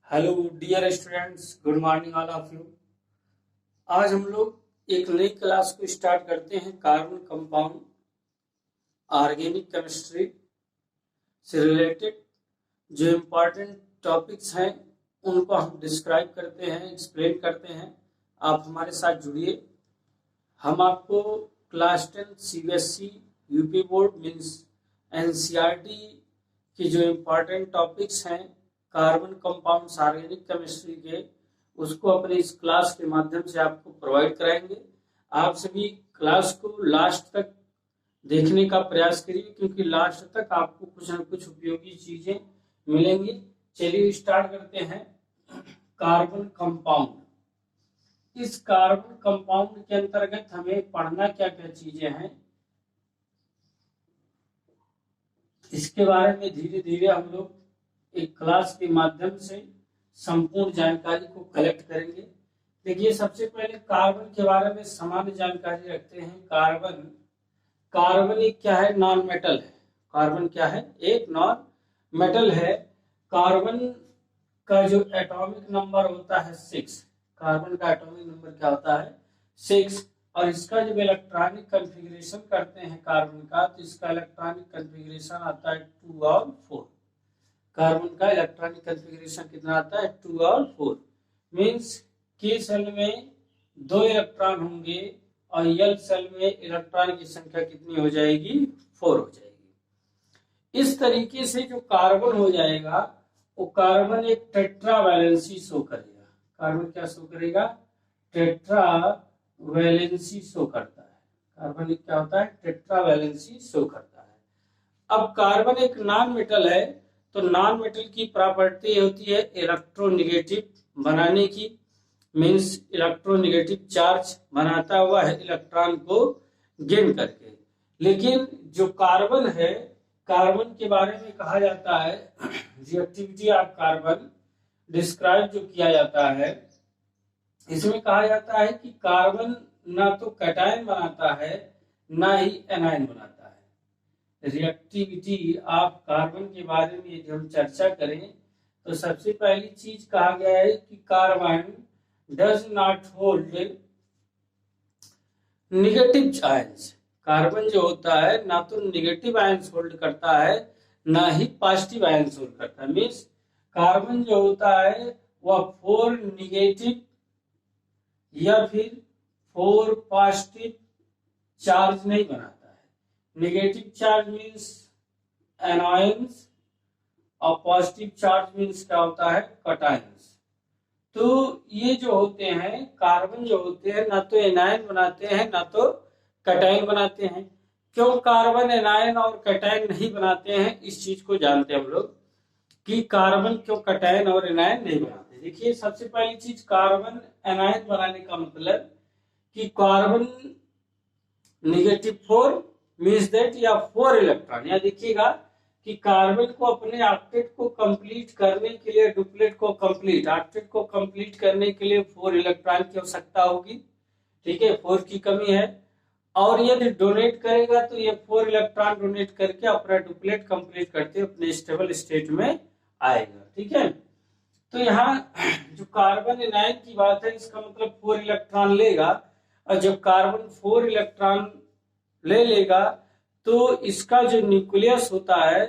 Hello dear students, good morning all of you. आज हम लोग एक नई क्लास को स्टार्ट करते हैं। कार्बन कंपाउंड ऑर्गेनिक केमिस्ट्री से रिलेटेड जो इम्पोर्टेंट टॉपिक्स हैं उनको हम डिस्क्राइब करते हैं, एक्सप्लेन करते हैं। आप हमारे साथ जुड़िए। हम आपको class 10 CBSE UP board means NCERT की जो इम्पोर्टेंट टॉपिक्स हैं कार्बन कंपाउंड्स ऑर्गेनिक केमिस्ट्री के, उसको अपने इस क्लास के माध्यम से आपको प्रोवाइड कराएंगे। आप सभी क्लास को लास्ट तक देखने का प्रयास करिए, क्योंकि लास्ट तक आपको कुछ न कुछ उपयोगी चीजें मिलेंगी। चलिए स्टार्ट करते हैं। Carbon compound. इस कार्बन कंपाउंड के अंतर्गत हमें पढ़ना क्या क्या चीजें हैं, इसके बारे में धीरे धीरे हम लोग एक क्लास के माध्यम से संपूर्ण जानकारी को कलेक्ट करेंगे। देखिए, सबसे पहले कार्बन के बारे में सामान्य जानकारी रखते हैं। कार्बन एक क्या है? नॉन मेटल है। कार्बन क्या है? एक नॉन मेटल है। कार्बन का जो एटॉमिक नंबर होता है 6। कार्बन का एटॉमिक नंबर क्या होता है? 6। और इसका जब इलेक्ट्रॉनिक कॉन्फ़िगरेशन करते हैं कार्बन का, तो इसका इलेक्ट्रॉनिक कॉन्फ़िगरेशन आता है 2 और 4। कार्बन का इलेक्ट्रॉनिक कॉन्फ़िगरेशन कितना आता है? 2 और 4। मीन्स के सेल में 2 इलेक्ट्रॉन होंगे और एल सेल में इलेक्ट्रॉन की संख्या कितनी हो जाएगी? 4 हो जाएगी। इस तरीके से जो कार्बन हो जाएगा वो कार्बन एक टेट्रा वैलेंसी शो करेगा। कार्बन क्या शो करेगा? टेट्रा वैलेंसी शो करता है। कार्बन एक क्या होता है? टेट्रा वैलेंसी शो करता है। अब कार्बन एक नॉन मेटल है, तो नॉन मेटल की प्रॉपर्टी होती है इलेक्ट्रोनेगेटिव बनाने की। मीन्स इलेक्ट्रोनेगेटिव चार्ज बनाता हुआ है इलेक्ट्रॉन को गेन करके। लेकिन जो कार्बन है, कार्बन के बारे में कहा जाता है, रिएक्टिविटी ऑफ कार्बन डिस्क्राइब जो किया जाता है, इसमें कहा जाता है कि कार्बन ना तो कैटायन बनाता है ना ही एनायन बनाता है। रिएक्टिविटी ऑफ कार्बन के बारे में यदि हम चर्चा करें तो सबसे पहली चीज कहा गया है कि carbon does not hold negative ions. Carbon जो होता है ना तो नेगेटिव आयंस होल्ड करता है ना ही पॉजिटिव आयंस होल्ड करता है। मीन्स कार्बन जो होता है वह 4 नेगेटिव या फिर 4 पॉजिटिव चार्ज नहीं बनाता है। नेगेटिव चार्ज मीन्स एनायंस और पॉजिटिव चार्ज मीन्स क्या होता है? कैटायंस। तो ये जो होते हैं कार्बन जो होते हैं ना तो एनायन बनाते हैं ना तो कैटायन बनाते हैं। क्यों कार्बन एनायन और कैटायन नहीं बनाते हैं, इस चीज को जानते हैं हम लोग कि कार्बन क्यों कैटायन और एनायन नहीं बनाते। देखिए, सबसे पहली चीज कार्बन एनायन बनाने का मतलब कि कार्बन नेगेटिव 4 मीन्स दैट या 4 इलेक्ट्रॉन। या देखिएगा कि कार्बन को अपने ऑक्टेट को कंप्लीट करने के लिए, डुप्लेट को कंप्लीट, ऑक्टेट को कंप्लीट करने के लिए 4 इलेक्ट्रॉन की आवश्यकता होगी। ठीक है, 4 की कमी है। और यदि डोनेट करेगा तो ये 4 इलेक्ट्रॉन डोनेट करके अपना डुप्लेट कंप्लीट करते अपने स्टेबल स्टेट में आएगा। ठीक है, तो यहाँ जो कार्बन एनायन की बात है, इसका मतलब 4 इलेक्ट्रॉन लेगा। और जब कार्बन 4 इलेक्ट्रॉन ले लेगा तो इसका जो न्यूक्लियस होता है,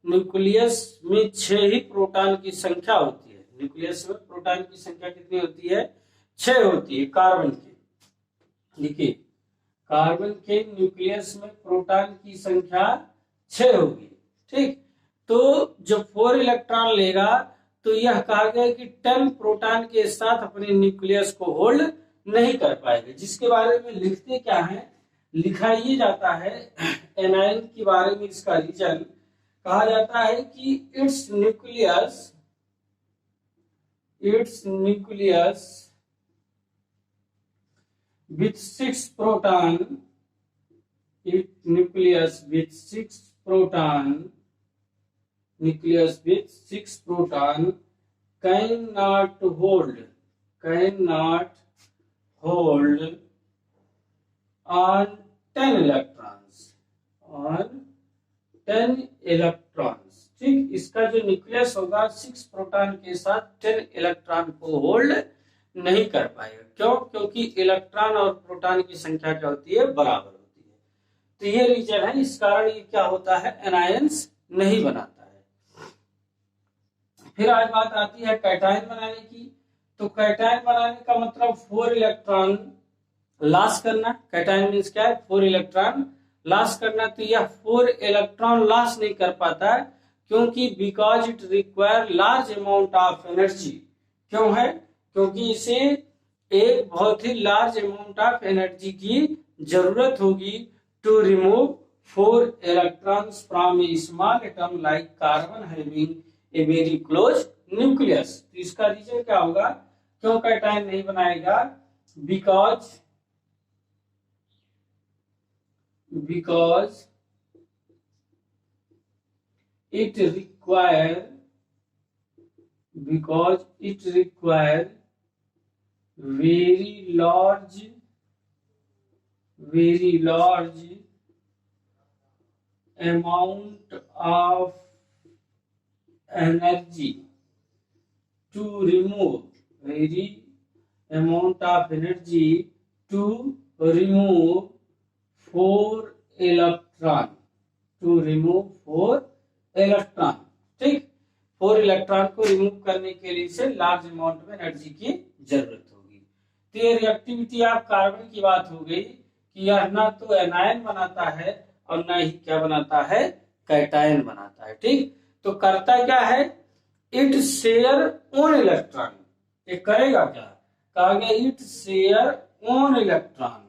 न्यूक्लियस में 6 ही प्रोटॉन की संख्या होती है। न्यूक्लियस में प्रोटॉन की संख्या कितनी होती है? 6 होती है कार्बन की। देखिए, कार्बन के न्यूक्लियस में प्रोटॉन की संख्या 6 होगी। ठीक, तो जब 4 इलेक्ट्रॉन लेगा तो यह कहा गया कि 10 प्रोटॉन के साथ अपने न्यूक्लियस को होल्ड नहीं कर पाएगा। जिसके बारे में लिखते क्या है, लिखा ये जाता है एनायन के बारे में, इसका रीजन कहा जाता है कि it's nucleus with 6 proton, nucleus with 6 proton cannot hold on 10 electrons, ठीक, इसका जो न्यूक्लियस होगा 6 प्रोटॉन के साथ 10 इलेक्ट्रॉन को होल्ड नहीं कर पाएगा। क्यों? क्योंकि इलेक्ट्रॉन और प्रोटॉन की संख्या क्या होती है? बराबर होती है। तो ये रीजन है, इस कारण ये क्या होता है? एनायंस नहीं बनाता है। फिर आज बात आती है कैटायन बनाने की। तो कैटायन बनाने का मतलब 4 इलेक्ट्रॉन लॉस करना। कैटायन मींस क्या है? 4 इलेक्ट्रॉन लॉस करना। तो यह 4 इलेक्ट्रॉन लॉस नहीं कर पाता है, क्योंकि because it require large amount of energy. क्यों है? क्योंकि इसे एक बहुत ही लार्ज अमाउंट ऑफ एनर्जी की जरूरत होगी to remove 4 electrons from a small atom like carbon having a very close nucleus. तो इसका रीजन क्या होगा? क्यों कैटायन नहीं बनाएगा? Because it require very large amount of energy to remove 4 electron. ठीक, 4 इलेक्ट्रॉन को रिमूव करने के लिए इसे लार्ज अमाउंट में एनर्जी की जरूरत होगी। तो ये रिएक्टिविटी ऑफ कार्बन की बात हो गई कि यह ना तो एनायन बनाता है और ना ही क्या बनाता है? कैटायन बनाता है। ठीक, तो करता क्या है? It share own electron. ये करेगा क्या? कहा गया इट शेयर ओन इलेक्ट्रॉन।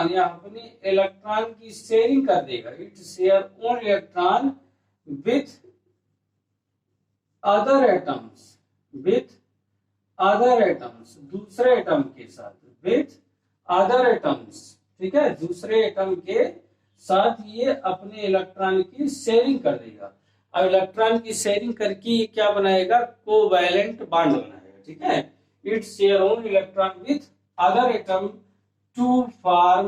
या अपने इलेक्ट्रॉन की शेयरिंग कर देगा। It share own electron with other atoms, दूसरे एटम के साथ, विथ अदर एटम्स। ठीक है, दूसरे एटम के साथ ये अपने इलेक्ट्रॉन की शेयरिंग कर देगा। अब इलेक्ट्रॉन की शेयरिंग करके ये क्या बनाएगा? कोवैलेंट बॉन्ड बनाएगा। ठीक है, it share own electron with other atom to form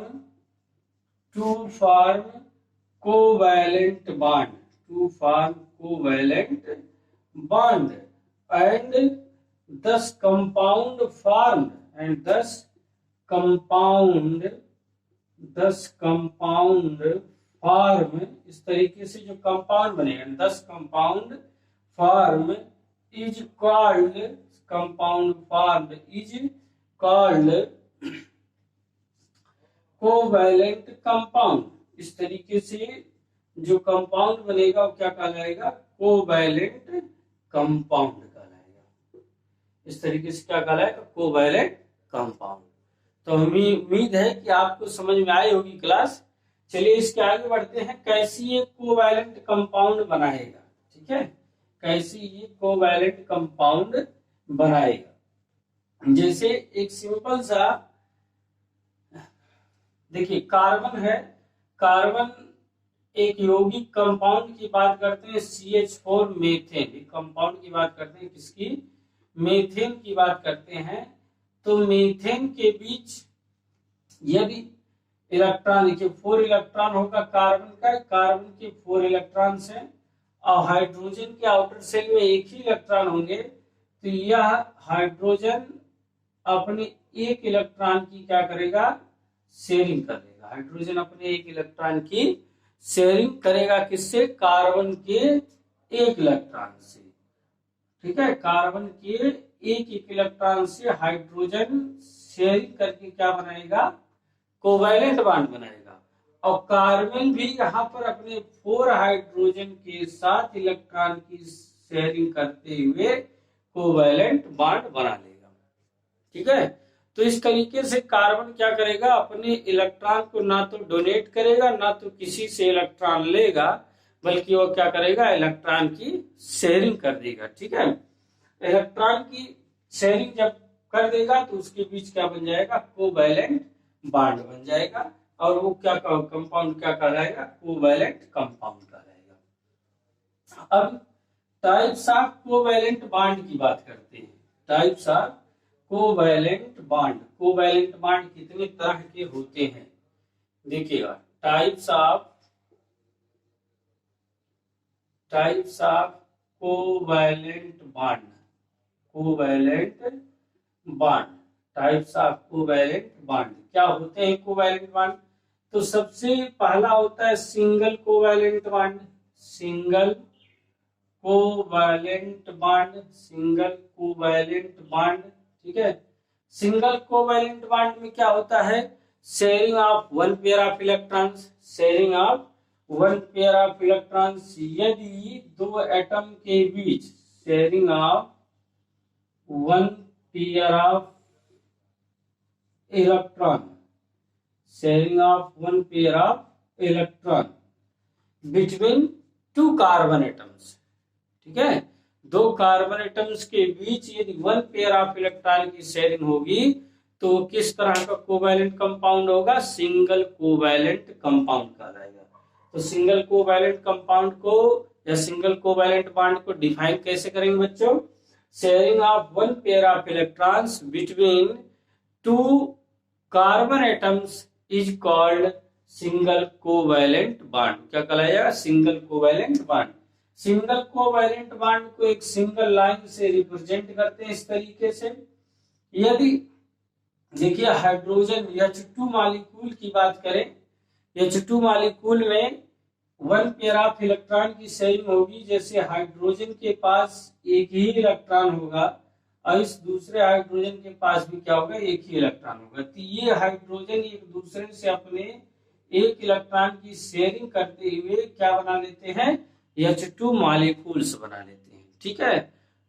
covalent bond, and thus compound formed, इस तरीके से जो कंपाउंड बनेगा, thus compound form is called covalent compound. इस तरीके से जो कंपाउंड बनेगा वो क्या कहलाएगा? कोवैलेंट कंपाउंड कहलाएगा। इस तरीके से क्या कहलाएगा? Covalent compound. तो हमें उम्मीद है कि आपको समझ में आई होगी क्लास। चलिए इसके आगे बढ़ते हैं, कैसे ये कोवैलेंट कंपाउंड बनाएगा। ठीक है, कैसे ये कोवैलेंट कंपाउंड बनाएगा। जैसे एक सिंपल सा देखिए, कार्बन है, कार्बन एक यौगिक कंपाउंड की बात करते हैं, CH4 मेथेन। कंपाउंड की बात करते हैं, किसकी? मेथेन की बात करते हैं। तो मेथेन के बीच यदि इलेक्ट्रॉन, देखिए 4 इलेक्ट्रॉन होगा कार्बन का, कार्बन के 4 इलेक्ट्रॉन हैं और हाइड्रोजन के आउटर सेल में एक ही इलेक्ट्रॉन होंगे। तो यह हाइड्रोजन अपने एक इलेक्ट्रॉन की क्या करेगा? शेयरिंग करेगा। हाइड्रोजन अपने एक इलेक्ट्रॉन की शेयरिंग करेगा, किससे? कार्बन के एक इलेक्ट्रॉन से। ठीक है, कार्बन के एक इलेक्ट्रॉन से हाइड्रोजन शेयरिंग करके क्या बनाएगा? कोवैलेंट बॉन्ड बनाएगा। और कार्बन भी यहाँ पर अपने 4 हाइड्रोजन के साथ इलेक्ट्रॉन की शेयरिंग करते हुए कोवैलेंट बॉन्ड बना लेगा। ठीक है, तो इस तरीके से कार्बन क्या करेगा? अपने इलेक्ट्रॉन को ना तो डोनेट करेगा, ना तो किसी से इलेक्ट्रॉन लेगा, बल्कि वो क्या करेगा? इलेक्ट्रॉन की शेयरिंग कर देगा। ठीक है, इलेक्ट्रॉन की शेयरिंग जब कर देगा तो उसके बीच क्या बन जाएगा? कोवैलेंट बॉन्ड बन जाएगा। और वो क्या कंपाउंड क्या कहलाएगा? कोवैलेंट कंपाउंड कहलाएगा। अब टाइप्स ऑफ कोवैलेंट बॉन्ड की बात करते हैं। Types of covalent bond. Covalent bond कितने तरह के होते हैं? देखिएगा, types of types of covalent bond, covalent bond, types of covalent bond. क्या होते हैं कोवैलेंट बॉन्ड? तो सबसे पहला होता है single covalent bond, single covalent bond, single covalent bond. ठीक है, सिंगल कोवैलेंट बॉन्ड में क्या होता है? Sharing of one pair of electrons, sharing of one pair of electrons. यदि दो एटम के बीच sharing of one pair of electron, sharing of one pair of electron between two carbon atoms. ठीक है, दो कार्बन एटम्स के बीच यदि वन पेयर ऑफ इलेक्ट्रॉन की शेयरिंग होगी तो किस तरह का कोवैलेंट कंपाउंड होगा? सिंगल कोवैलेंट कंपाउंड कहलाएगा। तो सिंगल कोवैलेंट कंपाउंड को या सिंगल कोवैलेंट बॉन्ड को डिफाइन कैसे करेंगे बच्चों? Sharing of one pair of electrons between two carbon atoms is called single covalent bond. क्या कहलाएगा? Single covalent bond. Single covalent bond को एक सिंगल लाइन से रिप्रेजेंट करते हैं इस तरीके से। यदि देखिए हाइड्रोजन H2 मॉलिक्यूल की बात करें, H2 मॉलिक्यूल में वन पेयर ऑफ इलेक्ट्रॉन की शेयरिंग होगी। जैसे हाइड्रोजन के पास एक ही इलेक्ट्रॉन होगा और इस दूसरे हाइड्रोजन के पास भी क्या होगा? एक ही इलेक्ट्रॉन होगा। तो ये हाइड्रोजन एक दूसरे से अपने एक इलेक्ट्रॉन की शेयरिंग करते हुए क्या बना लेते हैं? H2 मॉलिक्यूल्स बना लेते हैं। ठीक है,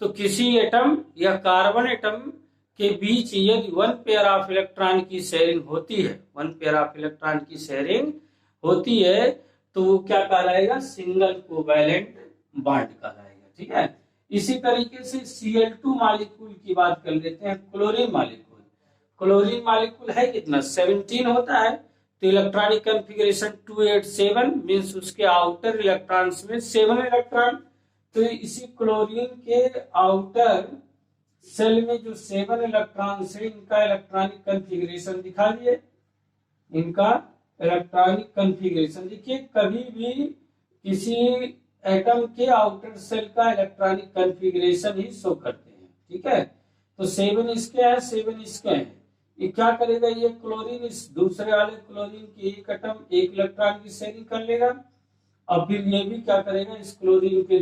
तो किसी एटम या कार्बन एटम के बीच यदि वन पेयर ऑफ इलेक्ट्रॉन की शेयरिंग होती है, वन पेयर ऑफ इलेक्ट्रॉन की शेयरिंग होती है तो वो क्या कहलाएगा? सिंगल कोवैलेंट बॉन्ड कहलाएगा। ठीक है, इसी तरीके से Cl2 मॉलिक्यूल की बात कर लेते हैं। क्लोरीन मॉलिक्यूल, क्लोरीन मॉलिक्यूल है कितना? 17 होता है। तो इलेक्ट्रॉनिक कॉन्फ़िगरेशन 287 मींस उसके आउटर इलेक्ट्रॉन्स में 7 इलेक्ट्रॉन। तो इसी क्लोरीन के आउटर सेल में जो 7 इलेक्ट्रॉन्स है इनका इलेक्ट्रॉनिक कॉन्फ़िगरेशन दिखा दिए। इनका इलेक्ट्रॉनिक कॉन्फ़िगरेशन देखिए, कभी भी किसी एटम के आउटर सेल का इलेक्ट्रॉनिक कॉन्फ़िगरेशन ही शो करते हैं। ठीक है, तो 7 इसके हैं, 7 इसके हैं। ये क्या करेगा? ये क्लोरीन इस दूसरे वाले क्लोरीन की एक एटम एक इलेक्ट्रॉन की शेयरिंग कर लेगा और फिर ये भी क्या करेगा? इस क्लोरीन के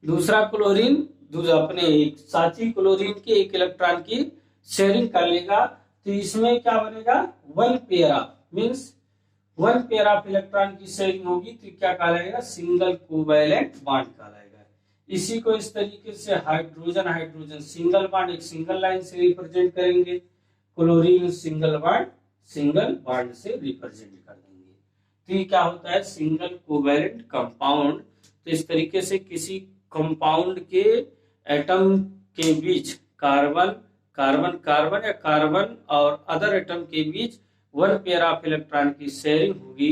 दूसरा क्लोरीन अपने एक साथी क्लोरीन के एक इलेक्ट्रॉन की शेयरिंग कर लेगा। तो इसमें क्या बनेगा? One pair of means one pair of electron की शेयरिंग होगी तो क्या कहलाएगा? सिंगल कोवैलेंट बॉन्ड कहलाएगा। इसी को इस तरीके से हाइड्रोजन हाइड्रोजन सिंगल बॉन्ड एक सिंगल लाइन से रिप्रेजेंट करेंगे, क्लोरीन सिंगल बॉन्ड से रिप्रेजेंट कर देंगे। तो ये क्या होता है? Single covalent compound. तो इस तरीके से किसी कंपाउंड के एटम के बीच कार्बन या कार्बन और अदर एटम के बीच वन पेयर ऑफ इलेक्ट्रॉन की शेयरिंग होगी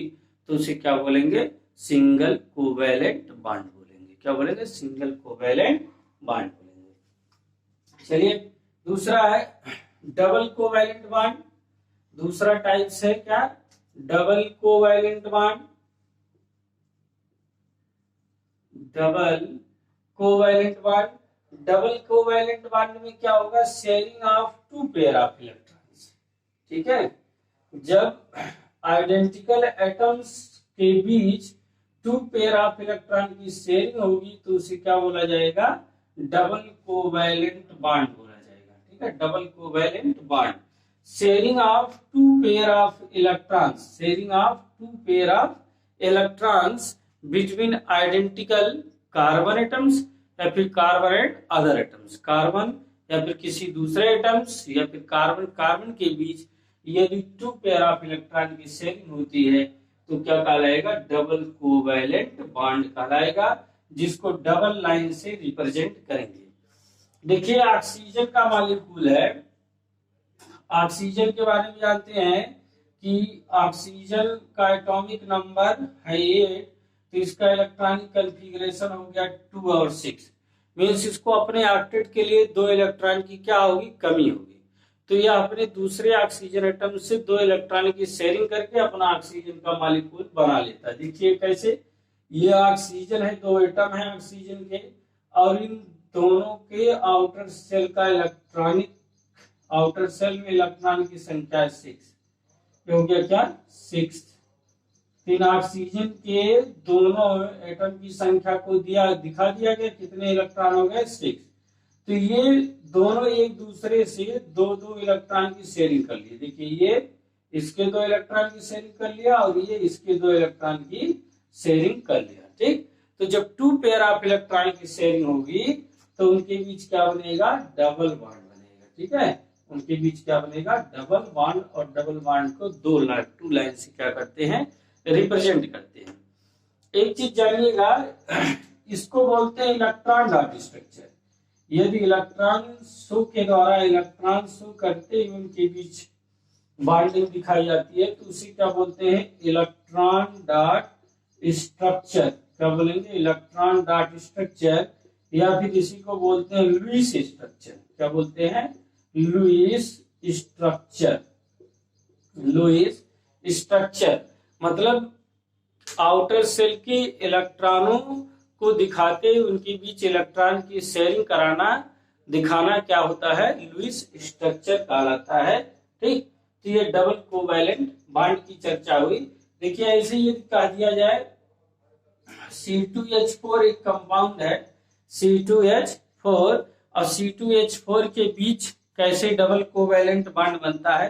तो उसे क्या बोलेंगे? सिंगल कोवैलेंट बॉन्ड बोलेंगे। क्या बोलेंगे? सिंगल कोवैलेंट बॉन्ड बोलेंगे। चलिए दूसरा है डबल कोवैलेंट बॉन्ड। दूसरा टाइप है क्या? Double covalent bond. Double covalent bond, double covalent bond में क्या होगा? Sharing of two pair of electrons. ठीक है, जब आइडेंटिकल एटम्स के बीच टू पेयर ऑफ इलेक्ट्रॉन की शेयरिंग होगी तो उसे क्या बोला जाएगा? डबल कोवैलेंट बॉन्ड बोला जाएगा। ठीक है, double covalent bond, sharing of two pair of electrons, sharing of two pair of electrons between identical carbon atoms या फिर carbon and other atoms, carbon या फिर किसी दूसरे एटम्स या फिर कार्बन के बीच यदि टू पेयर ऑफ इलेक्ट्रॉन की शेयरिंग होती है तो क्या कहलाएगा? डबल कोवैलेंट बॉन्ड कहलाएगा, जिसको डबल लाइन से रिप्रेजेंट करेंगे। देखिए ऑक्सीजन का मॉलिक्यूल है, ऑक्सीजन के बारे में जानते हैं कि ऑक्सीजन का एटॉमिक नंबर है 8, तो इसका इलेक्ट्रॉनिक कॉन्फ़िगरेशन हो गया 2 और 6 मींस इसको अपने ऑक्टेट के लिए 2 इलेक्ट्रॉन की क्या होगी? कमी होगी। तो यह अपने दूसरे ऑक्सीजन एटम से 2 इलेक्ट्रॉन की शेयरिंग करके अपना ऑक्सीजन का मॉलिक्यूल बना लेता है। देखिए कैसे, ये ऑक्सीजन है, 2 एटम है ऑक्सीजन के, और इन दोनों के आउटर सेल का इलेक्ट्रॉनिक, आउटर सेल में इलेक्ट्रॉन की संख्या 6, ये हो गया क्या 6। इन ऑक्सीजन के दोनों एटम की संख्या को दिखा दिया गया, कितने इलेक्ट्रॉन हो गए 6। तो ये दोनों एक दूसरे से दो दो इलेक्ट्रॉन की शेयरिंग कर लिए। देखिए ये इसके 2 इलेक्ट्रॉन की शेयरिंग कर लिया और ये इसके 2 इलेक्ट्रॉन की शेयरिंग कर लिया। ठीक, तो जब 2 पेयर ऑफ इलेक्ट्रॉन की शेयरिंग होगी तो उनके बीच क्या बनेगा, डबल बॉन्ड बनेगा। ठीक है, उनके बीच क्या बनेगा, डबल बॉन्ड, और डबल बॉन्ड को 2 लाइन से क्या करते हैं, रिप्रेजेंट करते हैं। एक चीज जानिएगा, इसको बोलते हैं इलेक्ट्रॉन डॉट स्ट्रक्चर। यदि इलेक्ट्रॉन शो के द्वारा इलेक्ट्रॉन शो करते ही उनके बीच बॉन्डिंग दिखाई जाती है तो उसे क्या बोलते हैं, इलेक्ट्रॉन डॉट स्ट्रक्चर। क्या बोलेंगे, इलेक्ट्रॉन डॉट स्ट्रक्चर, या फिर इसी को बोलते हैं लुईस स्ट्रक्चर। क्या बोलते हैं, लुईस स्ट्रक्चर। लुईस स्ट्रक्चर मतलब आउटर सेल के इलेक्ट्रॉनों को दिखाते उनके बीच इलेक्ट्रॉन की शेयरिंग कराना, दिखाना क्या होता है, लुईस स्ट्रक्चर कहलाता है। ठीक, तो ये डबल कोवैलेंट बॉन्ड की चर्चा हुई। देखिए ऐसे यदि कह दिया जाए C2H4 एक कंपाउंड है, C2H4 और C2H4 के बीच कैसे डबल कोवैलेंट बॉन्ड बनता है।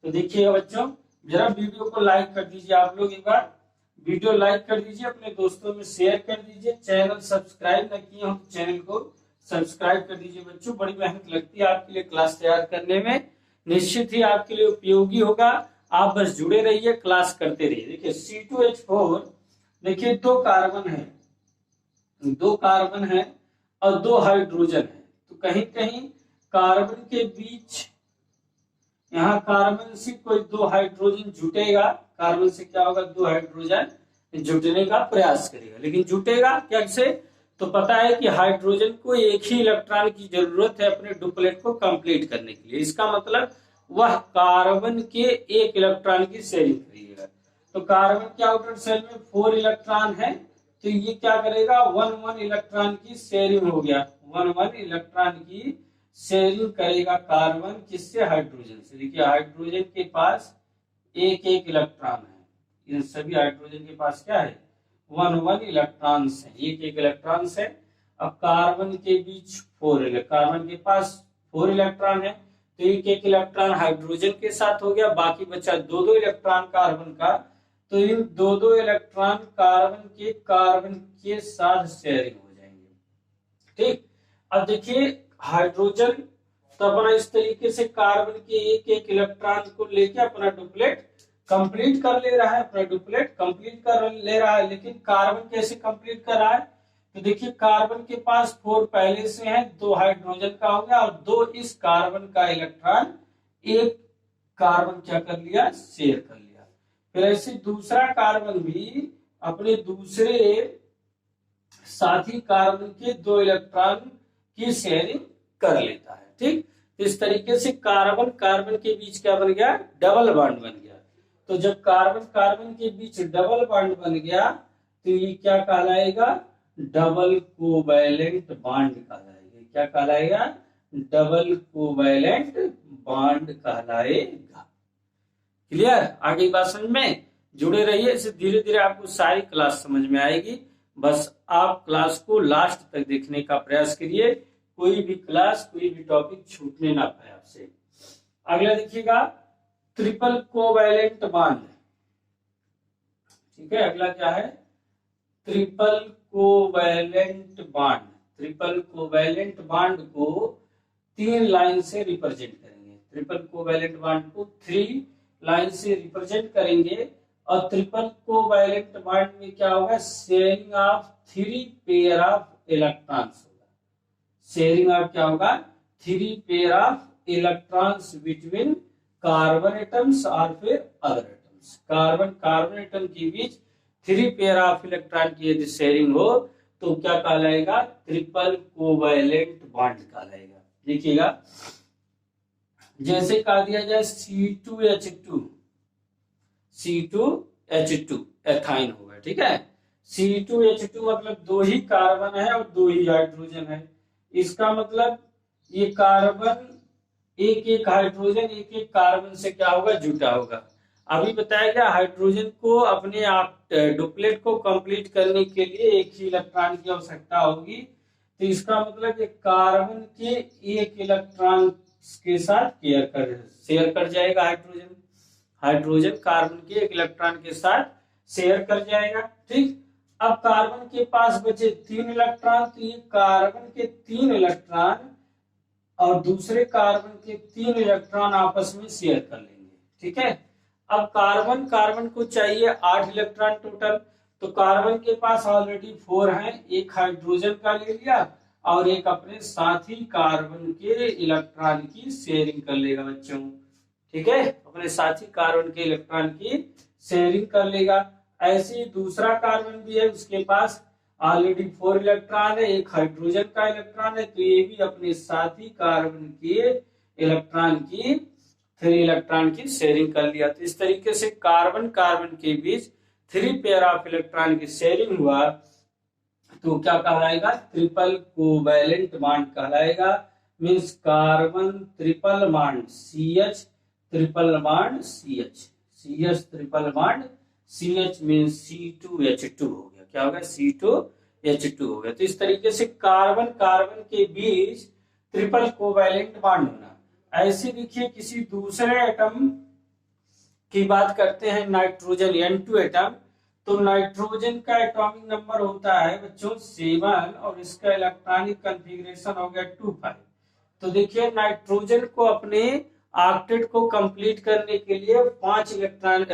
तो देखिए बच्चों, जरा वीडियो को लाइक कर दीजिए, आप लोग एक बार वीडियो लाइक कर दीजिए, अपने दोस्तों में शेयर कर दीजिए। चैनल सब्सक्राइब न किए हो तो चैनल को सब्सक्राइब कर दीजिए। बच्चों बड़ी मेहनत लगती है आपके लिए क्लास तैयार करने में, निश्चित ही आपके लिए उपयोगी होगा। आप बस जुड़े रहिए, क्लास करते रहिए। देखिए C2H4, देखिए 2 कार्बन है, 2 कार्बन है और 2 हाइड्रोजन है। तो कहीं कहीं कार्बन के बीच, यहाँ कार्बन से कोई 2 हाइड्रोजन जुटेगा, कार्बन से क्या होगा, 2 हाइड्रोजन जुटने का प्रयास करेगा, लेकिन जुटेगा कैसे, तो पता है कि हाइड्रोजन को एक ही इलेक्ट्रॉन की जरूरत है अपने डुप्लेट को कंप्लीट करने के लिए। इसका मतलब वह कार्बन के 1 इलेक्ट्रॉन की शेयरिंग करेगा। तो कार्बन के आउटर सेल में 4 इलेक्ट्रॉन है, तो ये क्या करेगा, 1 इलेक्ट्रॉन की शेयरिंग हो गया, 1 इलेक्ट्रॉन की शेयरिंग करेगा कार्बन किससे, हाइड्रोजन से। देखिए हाइड्रोजन के पास 1 इलेक्ट्रॉन है, इन सभी हाइड्रोजन के पास क्या है, 1 इलेक्ट्रॉन है, 1 इलेक्ट्रॉन है। अब कार्बन के बीच 4, कार्बन के पास 4 इलेक्ट्रॉन है, तो 1 इलेक्ट्रॉन हाइड्रोजन के साथ हो गया, बाकी बचा 2 इलेक्ट्रॉन कार्बन का। तो इन 2 इलेक्ट्रॉन कार्बन के साथ शेयरिंग हो जाएंगे। ठीक, अब देखिए हाइड्रोजन तो अपना इस तरीके से कार्बन के 1 इलेक्ट्रॉन को लेके अपना डुप्लेट कंप्लीट कर ले रहा है, अपना डुप्लेट कंप्लीट कर ले रहा है। लेकिन कार्बन कैसे कंप्लीट कर रहा है, तो देखिए कार्बन के पास 4 पहले से है, 2 हाइड्रोजन का हो गया और 2 इस कार्बन का इलेक्ट्रॉन 1 कार्बन क्या कर लिया, शेयर कर लिया। फिर ऐसे दूसरा कार्बन भी अपने दूसरे साथी कार्बन के 2 इलेक्ट्रॉन की शेयरिंग कर लेता है। ठीक, इस तरीके से कार्बन कार्बन के बीच क्या बन गया, डबल बॉन्ड बन गया। तो जब कार्बन कार्बन के बीच डबल बॉन्ड बन गया तो ये क्या कहलाएगा, डबल कोवैलेंट बॉन्ड कहलाएगा। क्या कहलाएगा, डबल कोवैलेंट बॉन्ड कहलाएगा। क्लियर, आगे बात समझ में, जुड़े रहिए, इससे धीरे धीरे आपको सारी क्लास समझ में आएगी। बस आप क्लास को लास्ट तक देखने का प्रयास करिए, कोई भी क्लास, कोई भी टॉपिक छूटने ना पाए आपसे। अगला देखिएगा, ट्रिपल कोवैलेंट बॉन्ड। ठीक है, अगला क्या है, triple covalent bond. Triple covalent bond को 3 लाइन से रिप्रेजेंट करेंगे। ट्रिपल कोवैलेंट बॉन्ड को 3 लाइन से रिप्रेजेंट करेंगे। और ट्रिपल कोवैलेंट बॉन्ड में क्या होगा, sharing of 3 pair of electrons होगा। शेयरिंग ऑफ क्या होगा, 3 pair of electrons between carbon atoms और फिर अदर एटम्स। कार्बन एटम के बीच 3 पेयर ऑफ इलेक्ट्रॉन की यदि शेयरिंग हो तो क्या कहलाएगा, ट्रिपल कोवैलेंट बॉन्ड कहलाएगा। देखिएगा, जैसे कहा दिया जाए C2H2 एथाइन होगा। ठीक है, C2H2 मतलब दो ही कार्बन है और दो ही हाइड्रोजन है। इसका मतलब ये कार्बन एक एक हाइड्रोजन एक एक कार्बन से क्या होगा, जुटा होगा। अभी बताया गया हाइड्रोजन को अपने आप डुप्लेट को कंप्लीट करने के लिए एक ही इलेक्ट्रॉन की आवश्यकता होगी। तो इसका मतलब ये कार्बन के एक इलेक्ट्रॉन के साथ शेयर कर जाएगा हाइड्रोजन। हाइड्रोजन कार्बन के एक इलेक्ट्रॉन के साथ शेयर कर जाएगा। ठीक, अब कार्बन के पास बचे 3 इलेक्ट्रॉन, तो ये कार्बन के 3 इलेक्ट्रॉन और दूसरे कार्बन के 3 इलेक्ट्रॉन आपस में शेयर कर लेंगे। ठीक है, अब कार्बन को चाहिए 8 इलेक्ट्रॉन टोटल, तो कार्बन के पास ऑलरेडी 4 हैं, एक हाइड्रोजन का ले लिया और एक अपने साथी कार्बन के इलेक्ट्रॉन की शेयरिंग कर लेगा बच्चों। ठीक है, अपने साथी कार्बन के इलेक्ट्रॉन की शेयरिंग कर लेगा। ऐसे ही दूसरा कार्बन भी है, उसके पास ऑलरेडी 4 इलेक्ट्रॉन है, एक हाइड्रोजन का इलेक्ट्रॉन है, तो ये भी अपने साथी कार्बन के इलेक्ट्रॉन की 3 इलेक्ट्रॉन की शेयरिंग कर लिया। तो इस तरीके से कार्बन कार्बन के बीच 3 पेयर ऑफ इलेक्ट्रॉन की शेयरिंग हुआ, तो क्या कहलाएगा, ट्रिपल कोवैलेंट बॉन्ड कहलाएगा। Means carbon triple bond CH triple bond CH triple bond CH means C2H2 हो गया। क्या हो गया, C2H2 हो गया। तो इस तरीके से कार्बन कार्बन के बीच ट्रिपल कोवैलेंट बॉन्ड होना। ऐसे देखिए किसी दूसरे एटम की बात करते हैं, नाइट्रोजन N2 एटम, तो नाइट्रोजन का एटॉमिक नंबर होता है बच्चों 7 और इसका इलेक्ट्रॉनिक कॉन्फ़िगरेशन हो गया 2,5। तो देखिए नाइट्रोजन को अपने ऑक्टेट को कंप्लीट करने के लिए 5 इलेक्ट्रॉन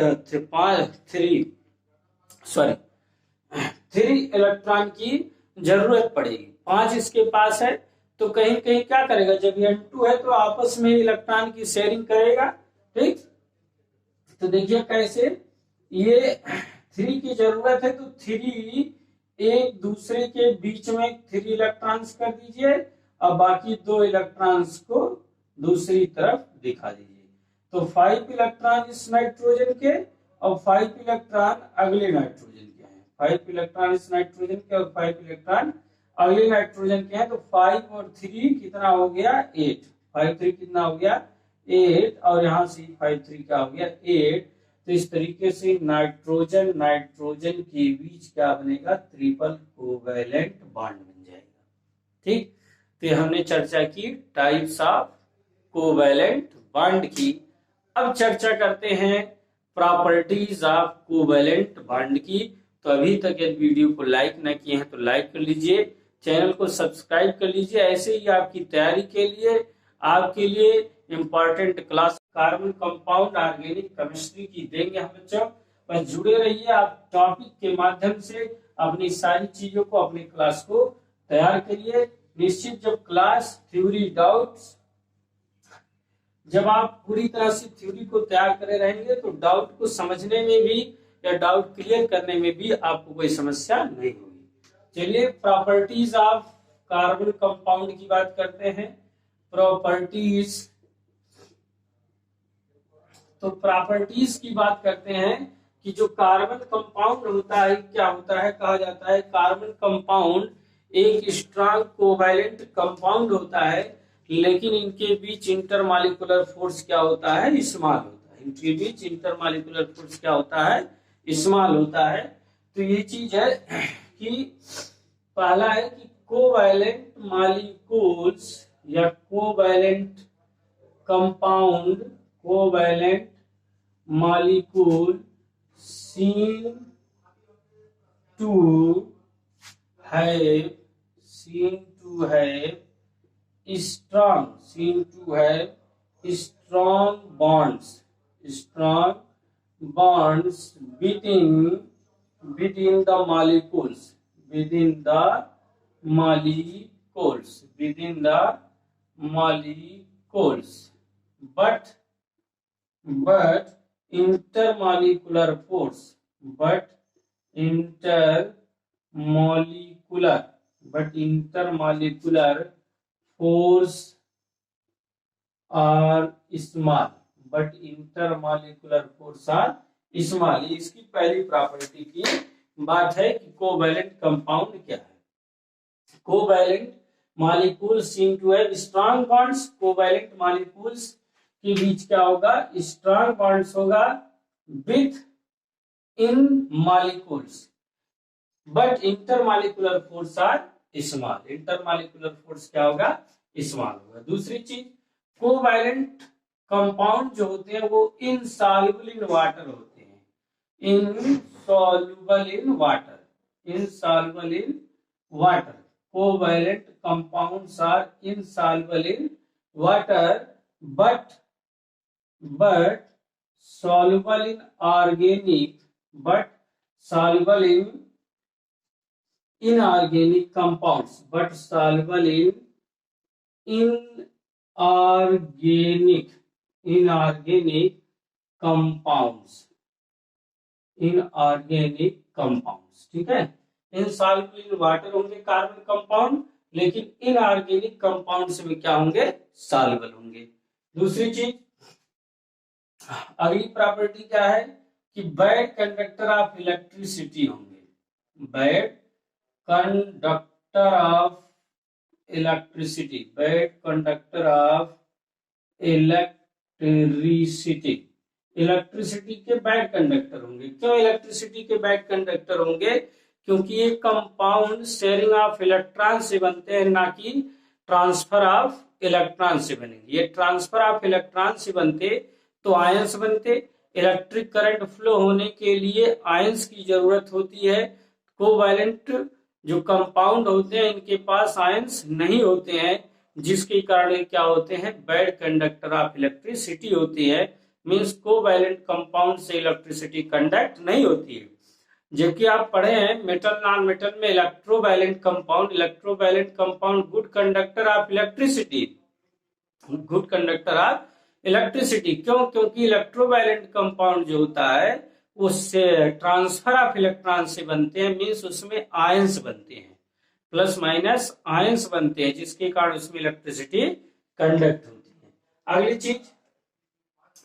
3 इलेक्ट्रॉन की जरूरत पड़ेगी। 5 इसके पास है, तो कहीं कहीं क्या करेगा, जब N2 है तो आपस में इलेक्ट्रॉन की शेयरिंग करेगा। ठीक, तो देखिए कैसे, ये 3 की जरूरत है, तो 3 एक दूसरे के बीच में 3 इलेक्ट्रॉन्स कर दीजिए और बाकी 2 इलेक्ट्रॉन्स को दूसरी तरफ दिखा दीजिए। तो 5 इलेक्ट्रॉन इस नाइट्रोजन के और 5 इलेक्ट्रॉन अगले नाइट्रोजन के हैं। 5 इलेक्ट्रॉन इस नाइट्रोजन के और 5 इलेक्ट्रॉन अगले नाइट्रोजन के हैं। तो 5 और 3 कितना हो गया, 8। 5 3 कितना हो गया, 8, और यहाँ से 5 3 क्या हो गया, 8। तो इस तरीके से नाइट्रोजन के बीच क्या बनेगा, ट्रिपल कोवैलेंट बॉन्ड बन जाएगा। ठीक, तो हमने चर्चा की टाइप्स ऑफ कोवैलेंट बॉन्ड की। अब चर्चा करते हैं प्रॉपर्टीज ऑफ कोवैलेंट बॉन्ड की। तो अभी तक यदि वीडियो को लाइक न किए हैं तो लाइक कर लीजिए, चैनल को सब्सक्राइब कर लीजिए। ऐसे ही आपकी तैयारी के लिए आपके लिए important class carbon compound organic chemistry की देंगे हम बच्चों। बस जुड़े रहिए, आप टॉपिक के माध्यम से अपनी सारी चीजों को अपनी क्लास को तैयार करिए। निश्चित जब क्लास थ्योरी डाउट्स, जब आप पूरी तरह से थ्योरी को तैयार करे रहेंगे तो डाउट को समझने में भी या डाउट क्लियर करने में भी आपको कोई समस्या नहीं होगी। चलिए प्रॉपर्टीज ऑफ कार्बन कंपाउंड की बात करते हैं। प्रॉपर्टीज, तो प्रॉपर्टीज की बात करते हैं कि जो कार्बन कंपाउंड होता है क्या होता है, कहा जाता है कार्बन कंपाउंड एक स्ट्रॉन्ग कोवैलेंट कंपाउंड होता है, लेकिन इनके बीच इंटरमॉलिक्यूलर फोर्स क्या होता है, स्मॉल होता है। इनके बीच इंटरमॉलिक्यूलर फोर्स क्या होता है, स्मॉल होता है। तो ये चीज है कि पहला है कि कोवैलेंट मॉलिक्यूल्स या covalent compound, covalent molecule seem to have strong bonds between the molecules, but intermolecular force are small, but intermolecular force are small। इसकी पहली प्रॉपर्टी की बात है कि कोवैलेंट कंपाउंड क्या है। Covalent molecules seem to have strong bonds. Covalent molecules के बीच क्या होगा, स्ट्रॉन्ग बॉन्ड्स होगा within molecules, but intermolecular force are small. Intermolecular force क्या होगा, स्मॉल होगा। दूसरी चीज, कोवैलेंट कंपाउंड जो होते हैं वो इनसॉल्युबल इन वाटर होते हैं। Insoluble in water, insoluble in water. Covalent compounds are insoluble in water but soluble in organic, but soluble in inorganic compounds, but soluble in inorganic compounds, inorganic compounds। ठीक है, insoluble in water होंगे carbon compound, लेकिन inorganic compounds में क्या होंगे, soluble होंगे। दूसरी चीज, अगली प्रॉपर्टी क्या है कि बैड कंडक्टर ऑफ इलेक्ट्रिसिटी होंगे। Bad conductor of electricity, bad conductor of electricity, electricity के बैड कंडक्टर होंगे। क्यों इलेक्ट्रिसिटी के बैड कंडक्टर होंगे, क्योंकि ये कंपाउंड शेयरिंग ऑफ इलेक्ट्रॉन से बनते हैं, ना कि ट्रांसफर ऑफ इलेक्ट्रॉन से बनेंगे। ये ट्रांसफर ऑफ इलेक्ट्रॉन से बनते तो आयंस बनते। इलेक्ट्रिक करंट फ्लो होने के लिए आयंस की जरूरत होती है। कोवैलेंट जो कंपाउंड होते हैं इनके पास आयंस नहीं होते हैं, जिसके कारण क्या होते हैं, बैड कंडक्टर ऑफ इलेक्ट्रिसिटी होती है। मींस कोवैलेंट कंपाउंड से इलेक्ट्रिसिटी कंडक्ट नहीं होती है। जबकि आप पढ़े हैं मेटल नॉन मेटल में electrovalent compound, electrovalent compound good conductor of electricity, good conductor of electricity. क्यों, क्योंकि इलेक्ट्रोवैलेंट कंपाउंड जो होता है उससे ट्रांसफर ऑफ इलेक्ट्रॉन से बनते हैं, मींस उसमें आयंस बनते हैं, प्लस माइनस आयंस बनते हैं, जिसके कारण उसमें इलेक्ट्रिसिटी कंडक्ट होती है। अगली चीज,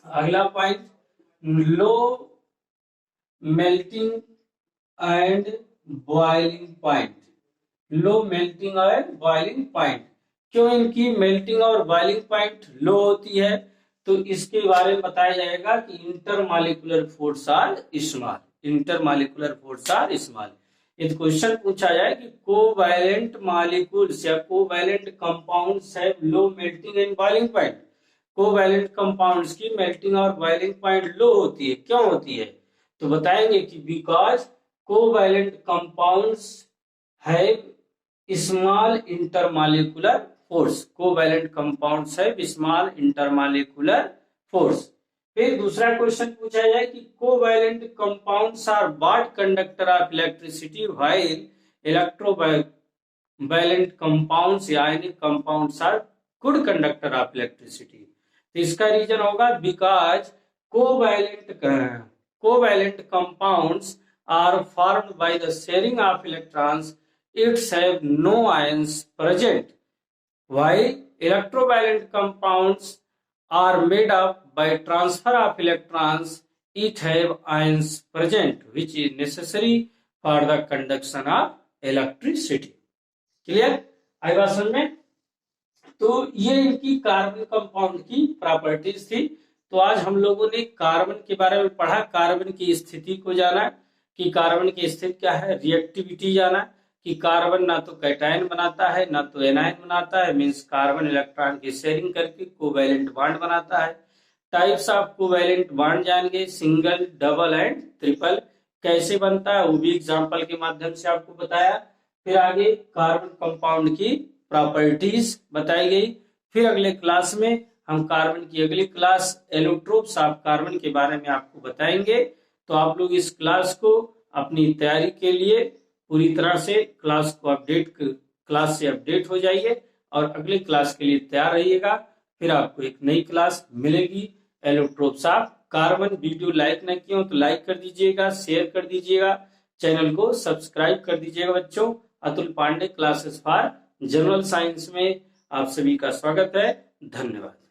अगला point, low melting and boiling point. Low melting और बॉइलिंग पॉइंट, क्यों इनकी मेल्टिंग और बॉइलिंग पॉइंट लो होती है, तो इसके बारे में बताया जाएगा कि intermolecular force are small, intermolecular force are small. यदि क्वेश्चन पूछा जाए कि कोवैलेंट मॉलिक्यूल्स या covalent compounds have low melting and boiling point, covalent compounds की मेल्टिंग और बॉइलिंग पॉइंट लो होती है, क्यों होती है, तो बताएंगे कि because covalent compounds have small intermolecular force, covalent compounds have small intermolecular force. फिर दूसरा क्वेश्चन पूछा जाए कि covalent compounds are bad conductor of electricity while electrovalent compounds या ionic compounds are good conductor of electricity. तो इसका reason होगा because covalent compounds are formed by the sharing of electrons, its have no ions present, while electrovalent compounds are made up by transfer of electrons, it have ions present, which is necessary for the conduction of electricity. Clear, आई बात समझ में। तो ये इनकी carbon compound की properties थी। तो आज हम लोगों ने कार्बन के बारे में पढ़ा, कार्बन की स्थिति को जाना कि कार्बन की स्थिति क्या है, रिएक्टिविटी जाना कि कार्बन ना तो कैटायन बनाता है ना तो एनायन बनाता है, मींस कार्बन इलेक्ट्रॉन की शेयरिंग करके कोवैलेंट बॉन्ड बनाता है। टाइप्स ऑफ कोवैलेंट बॉन्ड जानेंगे, सिंगल, डबल एंड ट्रिपल, कैसे बनता है वो भी एग्जांपल के माध्यम से आपको बताया। फिर आगे कार्बन कंपाउंड की प्रॉपर्टीज बताई गई। फिर अगले क्लास में हम कार्बन की अगली क्लास एलोट्रोप्स ऑफ कार्बन के बारे में आपको बताएंगे। तो आप लोग इस क्लास को अपनी तैयारी के लिए पूरी तरह से क्लास से अपडेट हो जाइए और अगली क्लास के लिए तैयार रहिएगा। फिर आपको एक नई क्लास मिलेगी allotropes of carbon. Video like न किया हो तो लाइक कर दीजिएगा, शेयर कर दीजिएगा, चैनल को सब्सक्राइब कर दीजिएगा। बच्चों, Atul Pandey classes for general science में आप सभी का स्वागत है। धन्यवाद।